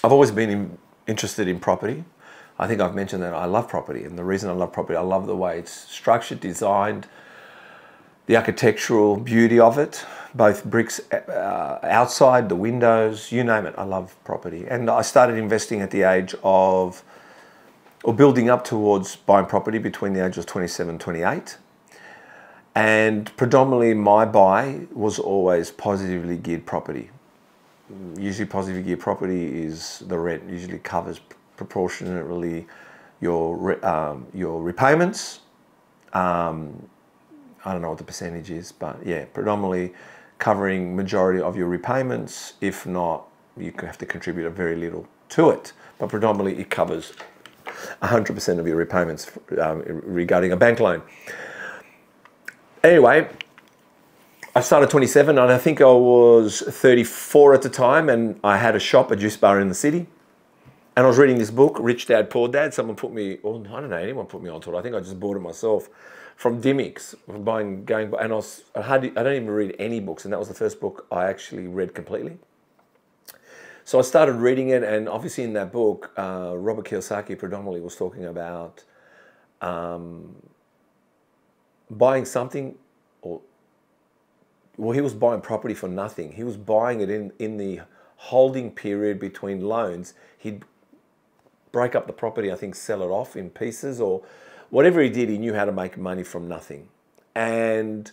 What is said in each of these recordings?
I've always been interested in property. I think I've mentioned that I love property, and the reason I love property, I love the way it's structured, designed, the architectural beauty of it, both bricks outside, the windows, you name it. I love property. And I started investing at the age of, or building up towards buying property between the ages of 27 and 28. And predominantly my buy was always positively geared property. Usually positively geared property is the rent, usually covers proportionately your repayments. I don't know what the percentage is, but yeah, predominantly covering majority of your repayments. If not, you have to contribute a very little to it, but predominantly it covers 100% of your repayments regarding a bank loan. Anyway, I started 27 and I think I was 34 at the time, and I had a shop, a juice bar in the city. And I was reading this book, Rich Dad, Poor Dad. Someone put me, or I don't know, anyone put me onto it. I think I just bought it myself from Dimmicks, and I don't even read any books, and that was the first book I actually read completely. So I started reading it, and obviously in that book, Robert Kiyosaki predominantly was talking about buying something, well, he was buying property for nothing. He was buying it in the holding period between loans. He'd break up the property, I think sell it off in pieces, or whatever he did, he knew how to make money from nothing. And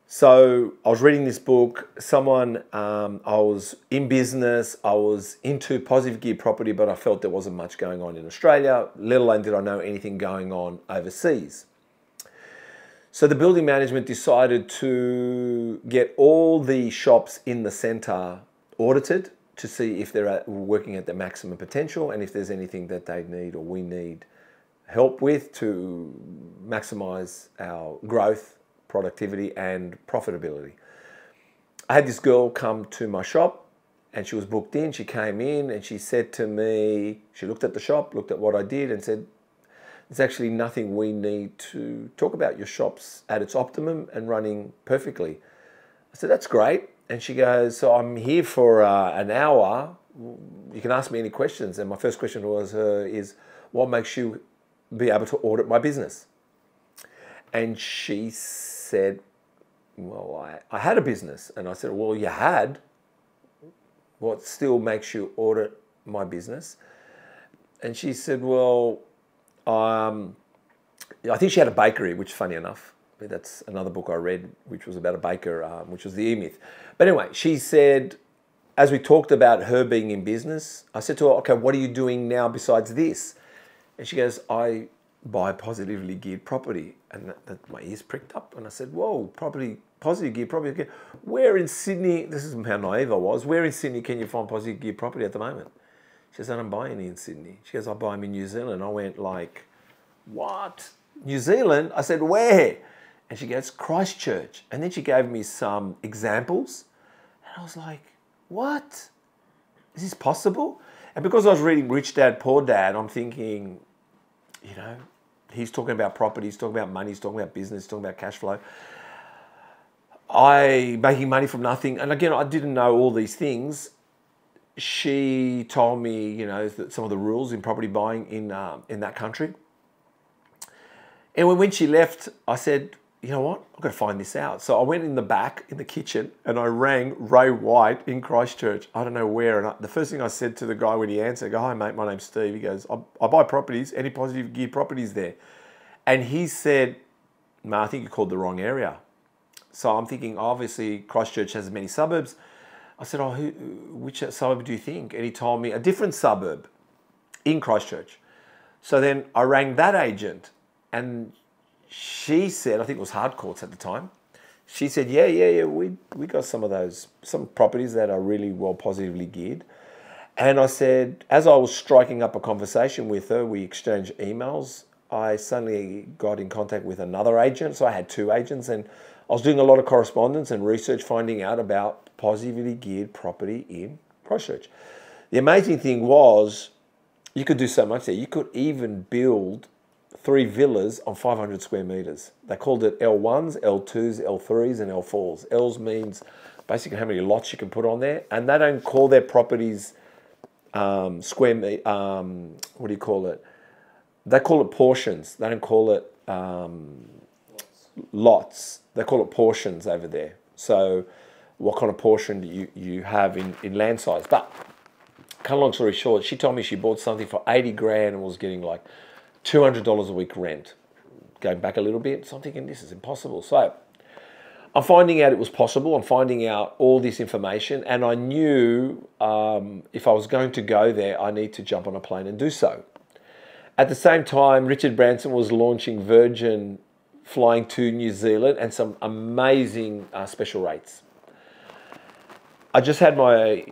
so I was reading this book, I was in business, I was into positive gear property, but I felt there wasn't much going on in Australia, let alone did I know anything going on overseas. So the building management decided to get all the shops in the centre audited to see if they're working at their maximum potential and if there's anything that they need or we need help with to maximise our growth, productivity and profitability. I had this girl come to my shop and she was booked in. She came in and she said to me, she looked at the shop, looked at what I did and said, there's actually nothing we need to talk about. Your shop's at its optimum and running perfectly. I said, that's great. And she goes, so I'm here for an hour. You can ask me any questions. And my first question was is, what makes you be able to audit my business? And she said, well, I had a business. And I said, well, you had. What still makes you audit my business? And she said, well, I think she had a bakery, which funny enough, that's another book I read, which was about a baker, which was the E-Myth. But anyway, she said, as we talked about her being in business, I said to her, okay, what are you doing now besides this? And she goes, I buy positively geared property. And my ears pricked up. And I said, whoa, positive geared property. Where in Sydney, this is how naive I was, where in Sydney can you find positive geared property at the moment? She goes, I don't buy any in Sydney. She goes, I buy them in New Zealand. I went like, what? New Zealand? I said, where? And she goes, Christchurch. And then she gave me some examples. And I was like, what? Is this possible? And because I was reading Rich Dad, Poor Dad, I'm thinking, you know, he's talking about property, he's talking about money, he's talking about business, he's talking about cash flow. Making money from nothing. And again, I didn't know all these things. She told me, you know, that some of the rules in property buying in that country. And when she left, I said, you know what, I've got to find this out. So I went in the back, in the kitchen, and I rang Ray White in Christchurch. I don't know where. And the first thing I said to the guy when he answered, I go, hi mate, my name's Steve. He goes, I buy properties, any positive gear properties there? And he said, no, I think you called the wrong area. So I'm thinking, obviously Christchurch has many suburbs. I said, oh, which suburb do you think? And he told me a different suburb in Christchurch. So then I rang that agent and she said, I think it was Hardcourts at the time. She said, yeah, we got some of those, some properties that are really well positively geared. And I said, as I was striking up a conversation with her, we exchanged emails. I suddenly got in contact with another agent. So I had two agents and I was doing a lot of correspondence and research, finding out about positively geared property in Christchurch. The amazing thing was you could do so much there. You could even build 3 villas on 500 square meters. They called it L1s, L2s, L3s, and L4s. Ls means basically how many lots you can put on there. And they don't call their properties square meter, what do you call it? They call it portions. They don't call it lots. They call it portions over there. So what kind of portion do you have in land size? But cut a long story short, she told me she bought something for 80 grand and was getting like $200 a week rent. Going back a little bit, so I'm thinking this is impossible. So I'm finding out it was possible. I'm finding out all this information, and I knew if I was going to go there, I need to jump on a plane and do so. At the same time, Richard Branson was launching Virgin flying to New Zealand and some amazing special rates. I just had I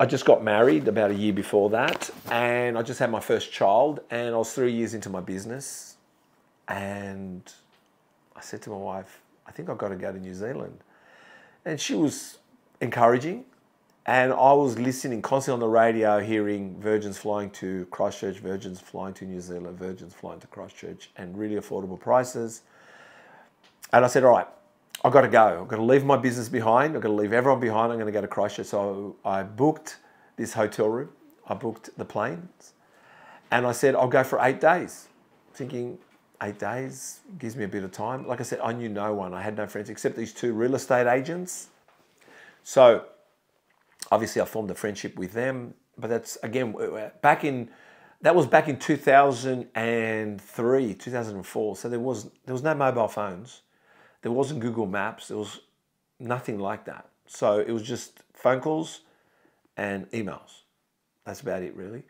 just got married about a year before that, and I just had my first child, and I was 3 years into my business, and I said to my wife, I think I've got to go to New Zealand. And she was encouraging, and I was listening constantly on the radio, hearing Virgin's flying to Christchurch, Virgin's flying to New Zealand, Virgin's flying to Christchurch, and really affordable prices. And I said, all right, I've got to go. I've got to leave my business behind. I've got to leave everyone behind. I'm going to go to Christchurch. So I booked this hotel room. I booked the planes. And I said, I'll go for 8 days. Thinking, 8 days gives me a bit of time. Like I said, I knew no one. I had no friends except these 2 real estate agents. So obviously I formed a friendship with them. But that's, again, that was back in 2003, 2004. So there was no mobile phones. There wasn't Google Maps. There was nothing like that. So it was just phone calls and emails. That's about it, really.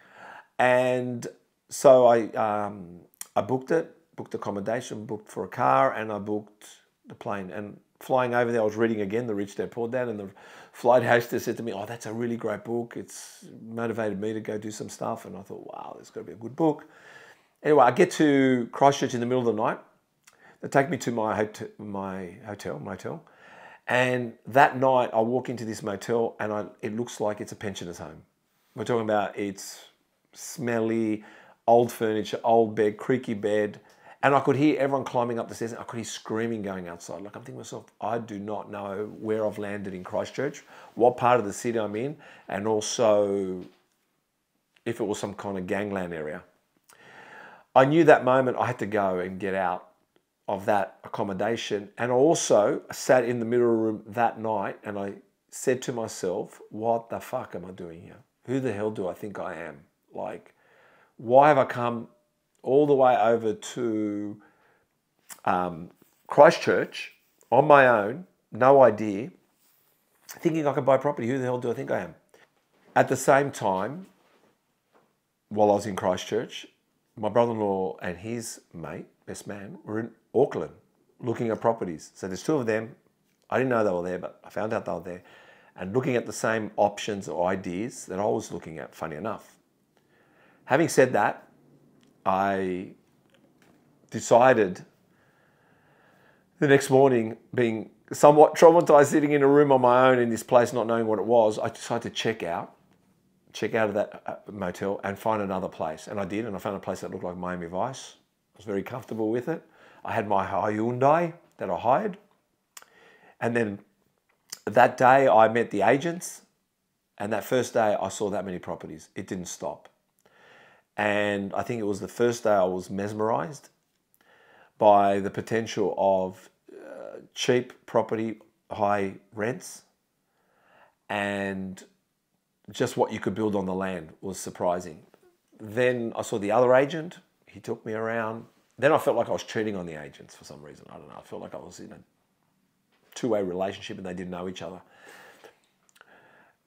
And so I booked it, booked accommodation, booked for a car, and I booked the plane. And flying over there, I was reading again The Rich Dad Poor Dad, and the flight hostess said to me, oh, that's a really great book. It's motivated me to go do some stuff. And I thought, wow, this has got to be a good book. Anyway, I get to Christchurch in the middle of the night. They take me to my motel. And that night, I walk into this motel, and it looks like it's a pensioner's home. We're talking about it's smelly, old furniture, old bed, creaky bed. And I could hear everyone climbing up the stairs. I could hear screaming going outside. Like, I'm thinking to myself, I do not know where I've landed in Christchurch, what part of the city I'm in, and also if it was some kind of gangland area. I knew that moment I had to go and get out of that accommodation. And I also sat in the mirror room that night, and I said to myself, what the fuck am I doing here? Who the hell do I think I am? Like, why have I come all the way over to Christchurch on my own, no idea, thinking I could buy property? Who the hell do I think I am? At the same time, while I was in Christchurch, my brother-in-law and his mate, best man, were in Auckland looking at properties. So there's 2 of them. I didn't know they were there, but I found out they were there. And looking at the same options or ideas that I was looking at, funny enough. Having said that, I decided the next morning, being somewhat traumatized, sitting in a room on my own in this place, not knowing what it was, I decided to check out of that motel and find another place. And I did, and I found a place that looked like Miami Vice. I was very comfortable with it. I had my Hyundai that I hired. And then that day I met the agents, and that first day I saw that many properties. It didn't stop. And I think it was the first day I was mesmerized by the potential of cheap property, high rents, and just what you could build on the land was surprising. Then I saw the other agent. He took me around. Then I felt like I was cheating on the agents for some reason. I don't know. I felt like I was in a 2-way relationship and they didn't know each other.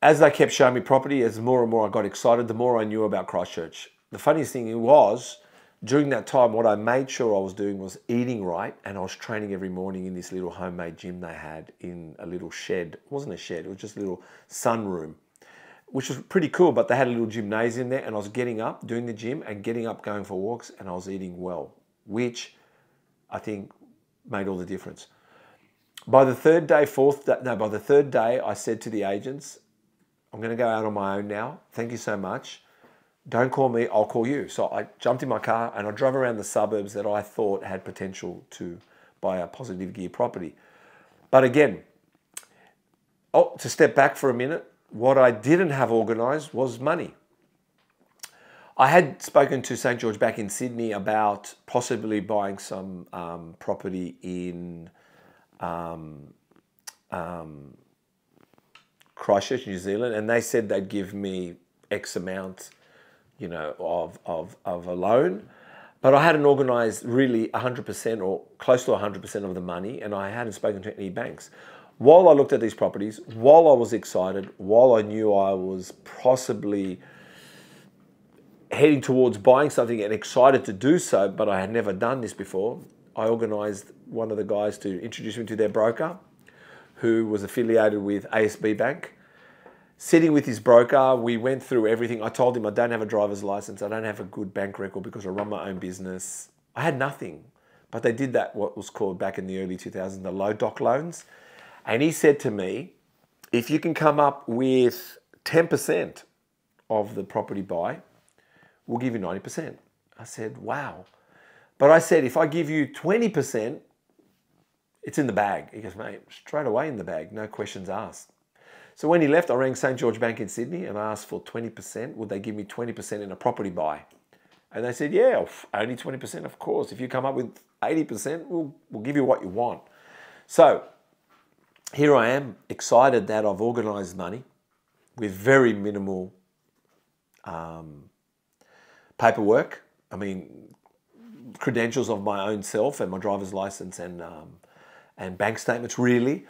As they kept showing me property, as more and more I got excited, the more I knew about Christchurch. The funniest thing was, during that time, what I made sure I was doing was eating right, and I was training every morning in this little homemade gym they had in a little shed. It wasn't a shed, it was just a little sunroom, which was pretty cool, but they had a little gymnasium there, and I was getting up, doing the gym, and getting up, going for walks, and I was eating well, which I think made all the difference. By the third day, I said to the agents, I'm going to go out on my own now. Thank you so much. Don't call me, I'll call you. So I jumped in my car and I drove around the suburbs that I thought had potential to buy a positive gear property. But again, to step back for a minute, What I didn't have organised was money. I had spoken to St. George back in Sydney about possibly buying some property in Christchurch, New Zealand, and they said they'd give me X amount, you know, of a loan. But I hadn't organised really 100% or close to 100% of the money, and I hadn't spoken to any banks. While I looked at these properties, while I was excited, while I knew I was possibly heading towards buying something and excited to do so, but I had never done this before, I organised one of the guys to introduce me to their broker, who was affiliated with ASB Bank. Sitting with his broker, we went through everything. I told him I don't have a driver's license, I don't have a good bank record because I run my own business. I had nothing, but they did that, what was called back in the early 2000s, the low doc loans. And he said to me, if you can come up with 10% of the property buy, we'll give you 90%. I said, wow. But I said, if I give you 20%, it's in the bag. He goes, mate, straight away in the bag, no questions asked. So when he left, I rang St. George Bank in Sydney and I asked for 20%. Would they give me 20% in a property buy? And they said, yeah, only 20%, of course. If you come up with 80%, we'll give you what you want. So here I am, excited that I've organised money with very minimal paperwork. I mean, credentials of my own self and my driver's license and bank statements, really.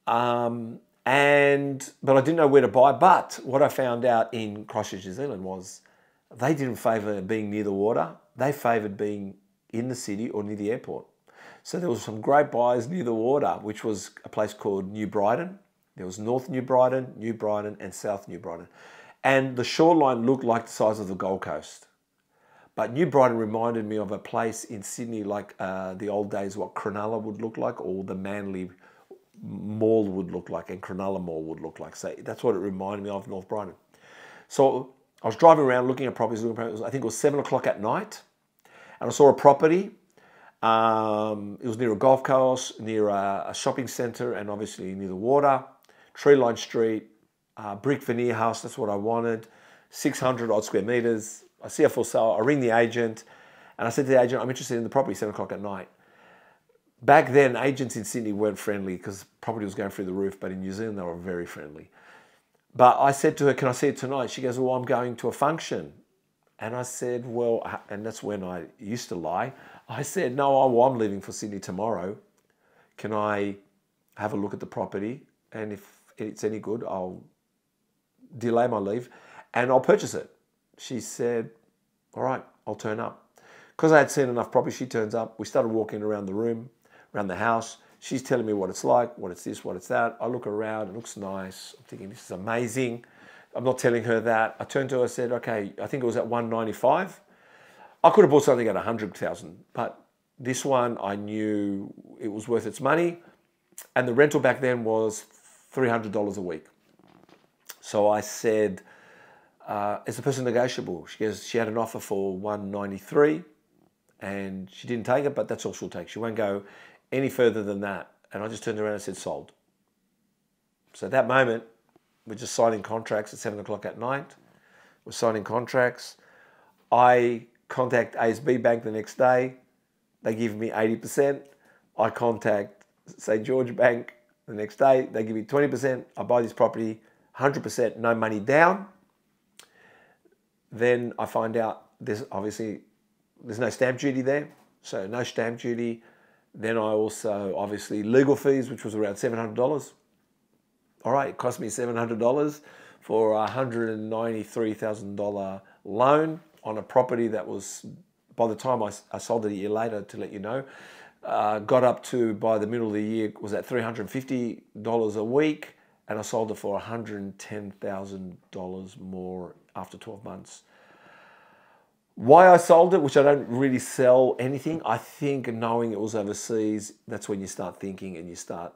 But I didn't know where to buy. But what I found out in Christchurch, New Zealand was they didn't favour being near the water. They favoured being in the city or near the airport. So there was some great buys near the water, which was a place called New Brighton. There was North New Brighton, and South New Brighton. And the shoreline looked like the size of the Gold Coast. But New Brighton reminded me of a place in Sydney like the old days, what Cronulla would look like, or the Manly Mall would look like, and Cronulla Mall would look like. So that's what it reminded me of, North Brighton. So I was driving around looking at properties, I think it was 7 o'clock at night, and I saw a property. It was near a golf course, near a shopping centre, and obviously near the water. Tree-lined street, brick veneer house, that's what I wanted. 600 odd square metres. I see a for sale, I ring the agent, and I said to the agent, I'm interested in the property, 7 o'clock at night. Back then, agents in Sydney weren't friendly because property was going through the roof, but in New Zealand, they were very friendly. But I said to her, can I see it tonight? She goes, well, I'm going to a function. And I said, well, and that's when I used to lie. I said, no, I'm leaving for Sydney tomorrow. Can I have a look at the property? And if it's any good, I'll delay my leave and I'll purchase it. She said, all right, I'll turn up. Because I had seen enough property, she turns up. We started walking around the room, around the house. She's telling me what it's like, what it's this, what it's that. I look around, it looks nice. I'm thinking, this is amazing. I'm not telling her that. I turned to her, I said, okay, I think it was at 195. I could have bought something at 100,000, but this one I knew it was worth its money. And the rental back then was $300 a week. So I said, is the person negotiable? She goes, she had an offer for 193 and she didn't take it, but that's all she'll take. She won't go any further than that. And I just turned around and said, sold. So at that moment, we're just signing contracts at 7 o'clock at night. We're signing contracts. I contact ASB Bank the next day. They give me 80%. I contact St. George Bank the next day. They give me 20%. I buy this property, 100%, no money down. Then I find out there's no stamp duty there. So no stamp duty. Then I also, obviously, legal fees, which was around $700. All right, it cost me $700 for a $193,000 loan on a property that was, by the time I sold it a year later, to let you know, got up to, by the middle of the year, was at $350 a week, and I sold it for $110,000 more after 12 months. Why I sold it, which I don't really sell anything, I think knowing it was overseas, that's when you start thinking and you start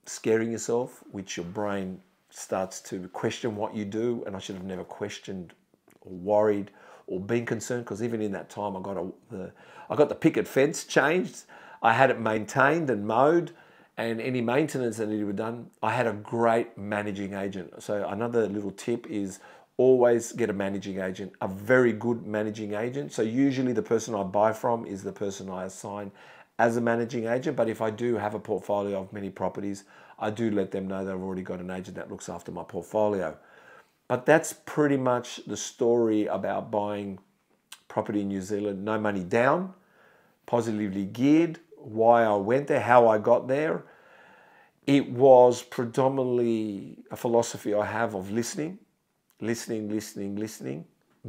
scaring yourself, which your brain starts to question what you do. And I should have never questioned or worried or been concerned, because even in that time I got the picket fence changed. I had it maintained and mowed, and any maintenance that needed to be done, I had a great managing agent. So another little tip is always get a managing agent, a very good managing agent. So usually the person I buy from is the person I assign as a managing agent. But if I do have a portfolio of many properties, I do let them know that I've already got an agent that looks after my portfolio. But that's pretty much the story about buying property in New Zealand. No money down, positively geared, why I went there, how I got there. It was predominantly a philosophy I have of listening,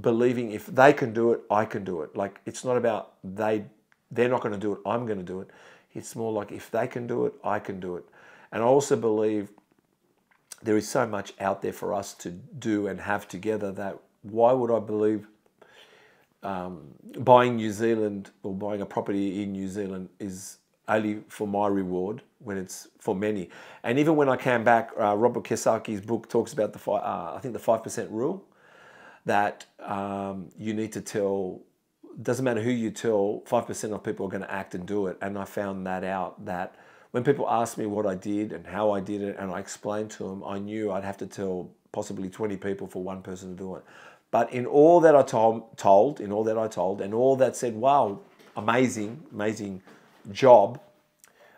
believing if they can do it, I can do it. Like, it's not about they're not going to do it, I'm going to do it. It's more like if they can do it, I can do it. And I also believe there is so much out there for us to do and have together that why would I believe buying New Zealand or buying a property in New Zealand is only for my reward when it's for many. And even when I came back, Robert Kiyosaki's book talks about I think the 5% rule, that you need to tell, doesn't matter who you tell, 5% of people are going to act and do it. And I found that out, that when people asked me what I did and how I did it, and I explained to them, I knew I'd have to tell possibly 20 people for one person to do it. But in all that I told, and all that said, wow, amazing job,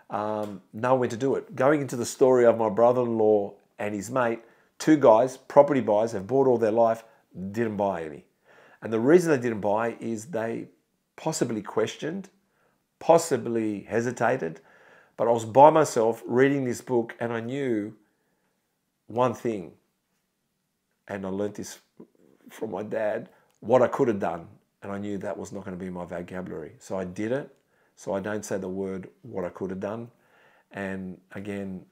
no one went to do it. Going into the story of my brother-in-law and his mate, two guys, property buyers, have bought all their life, didn't buy any. And the reason they didn't buy is they possibly questioned, possibly hesitated, but I was by myself reading this book and I knew one thing, and I learnt this from my dad, what I could have done, and I knew that was not going to be my vocabulary. So I did it, so I don't say the word what I could have done. And again,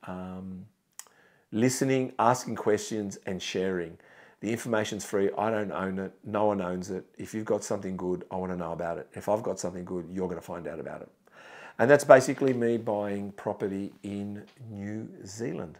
listening, asking questions and sharing. The information's free, I don't own it, no one owns it. If you've got something good, I want to know about it. If I've got something good, you're going to find out about it. And that's basically me buying property in New Zealand.